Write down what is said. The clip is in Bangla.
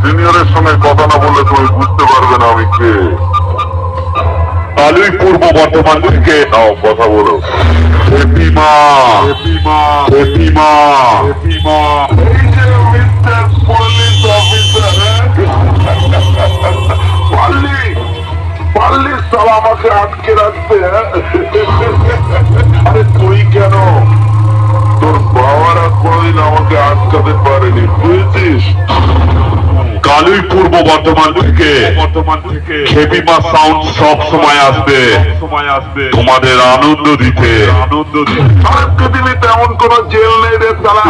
সিনিয়রের সঙ্গে কথা না বললে তুমি বুঝতে পারবে না আমি কে। কালুই পূর্ব বর্ধমান থেকে নাও কথা বলো। হেপিমা হেপিমা হেপিমা হেপিমা, এই যে মিস্টার পুলিশ অফিসার, পারলি পারলি সব আমাকে আটকে রাখতে। আরে তুই কেন, তোর বাবারা কোনদিন আমাকে আটকাতে পারেনি, বুঝেছিস? কালুই পূর্ব বর্ধমান থেকে হেপিমা সাউন্ড সব সময় আসবে তোমাদের আনন্দ দিতে। আর পৃথিবীতে এমন কোন জেল নেই রে তারা।